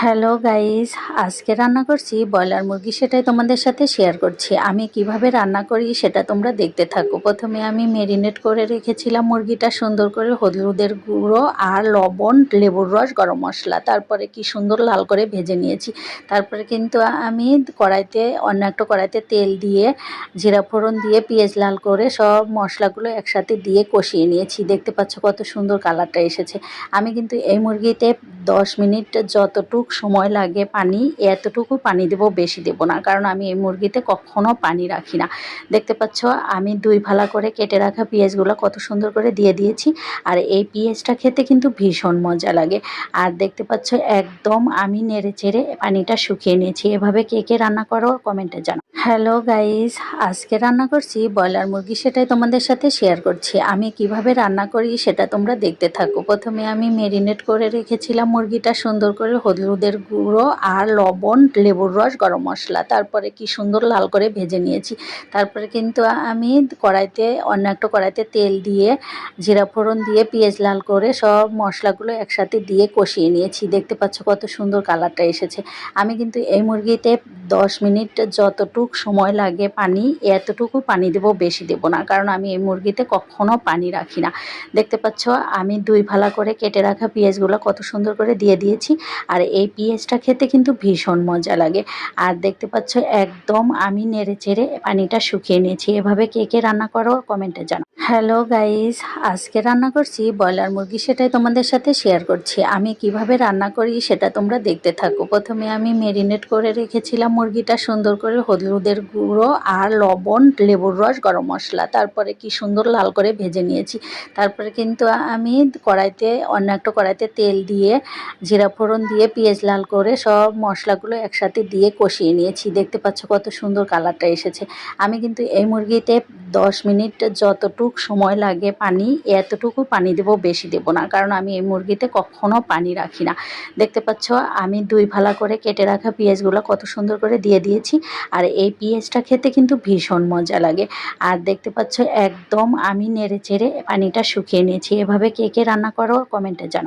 Hello guys, আজকে রান্না করছি ব্রয়লার মুরগি, সেটাই তোমাদের সাথে শেয়ার করছি। আমি কিভাবে রান্না করি সেটা তোমরা দেখতে থাকো। প্রথমে আমি মেরিনেট করে রেখেছিলাম মুরগিটা সুন্দর করে, হলুদের গুঁড়ো আর লবণ, লেবুর রস, গরম মশলা, তারপরে কি সুন্দর লাল করে ভেজে নিয়েছি। তারপরে কিন্তু আমি অন্য একটা কড়াইতে তেল দিয়ে, জিরা ফোড়ন দিয়ে, পেঁয়াজ লাল করে সব মশলাগুলো একসাথে দিয়ে কষিয়ে নিয়েছি। দেখতে পাচ্ছ কত সুন্দর কালারটা এসেছে। আমি কিন্তু এই মুরগিতে 10 মিনিট যতটুক সময় লাগে পানি, এতটুকু পানি দেব, বেশি দেব না, কারণ আমি এই মুরগিতে কখনো পানি রাখি না। দেখতে পাচ্ছ আমি 2 ফালা করে কেটে রাখা পেঁয়াজগুলো কত সুন্দর করে দিয়ে দিয়েছি। আর এই পেঁয়াজটা খেতে কিন্তু ভীষণ মজা লাগে। আর দেখতে পাচ্ছ একদম আমি নেড়ে চেড়ে পানিটা শুকিয়ে নিয়েছি। এভাবে কে কে রান্না করো কমেন্টে জানাও। হ্যালো গাইস, আজকে রান্না করছি ব্রয়লার মুরগি, সেটাই তোমাদের সাথে শেয়ার করছি। আমি কিভাবে রান্না করি সেটা তোমরা দেখতে থাকো। প্রথমে আমি মেরিনেট করে রেখেছিলাম মুরগিটা সুন্দর করে, হলুদের গুঁড়ো আর লবণ, লেবুর রস, গরম মশলা, তারপরে কি সুন্দর লাল করে ভেজে নিয়েছি। তারপরে কিন্তু আমি অন্য একটা কড়াইতে তেল দিয়ে, জিরা ফোড়ন দিয়ে, পেঁয়াজ লাল করে সব মশলাগুলো একসাথে দিয়ে কষিয়ে নিয়েছি। দেখতে পাচ্ছ কত সুন্দর কালারটা এসেছে। আমি কিন্তু এই মুরগিতে 10 মিনিট যতটুক সময় লাগে পানি, এতটুকু পানি দেব, বেশি দেব না, কারণ আমি এই মুরগিতে কখনো পানি রাখি না। দেখতে পাচ্ছ আমি 2 ফালা করে কেটে রাখা পেঁয়াজগুলো কত সুন্দর করে দিয়ে দিয়েছি। আর এই পেঁয়াজটা খেতে কিন্তু ভীষণ মজা লাগে। আর দেখতে পাচ্ছ একদম আমি নেড়ে চেড়ে পানিটা শুকিয়ে নিয়েছি। এভাবে কে কে রান্না করো কমেন্টে জানাও। হ্যালো গাইস, আজকে রান্না করছি ব্রয়লার মুরগি, সেটাই তোমাদের সাথে শেয়ার করছি। আমি কিভাবে রান্না করি সেটা তোমরা দেখতে থাকো। প্রথমে আমি মেরিনেট করে রেখেছিলাম মুরগিটা সুন্দর করে, হলুদের গুঁড়ো আর লবণ, লেবুর রস, গরম মশলা, তারপরে কি সুন্দর লাল করে ভেজে নিয়েছি। তারপরে কিন্তু আমি অন্য একটা কড়াইতে তেল দিয়ে, জিরা ফোড়ন দিয়ে, পেঁয়াজ লাল করে সব মশলাগুলো একসাথে দিয়ে কষিয়ে নিয়েছি। দেখতে পাচ্ছ কত সুন্দর কালারটা এসেছে। আমি কিন্তু এই মুরগিতে 10 মিনিট যতটুক সময় লাগে পানি, এতটুকু পানি দেব, বেশি দেব না, কারণ আমি এই মুরগিতে কখনো পানি রাখি না। দেখতে পাচ্ছ আমি 2 ফালা করে কেটে রাখা পেঁয়াজগুলো কত সুন্দর করে দিয়ে দিয়েছি। আর এই পেঁয়াজটা খেতে কিন্তু ভীষণ মজা লাগে। আর দেখতে পাচ্ছ একদম আমি নেড়ে চেড়ে পানিটা শুকিয়ে নিয়েছি। এভাবে কে কে রান্না করো কমেন্টে জানাও।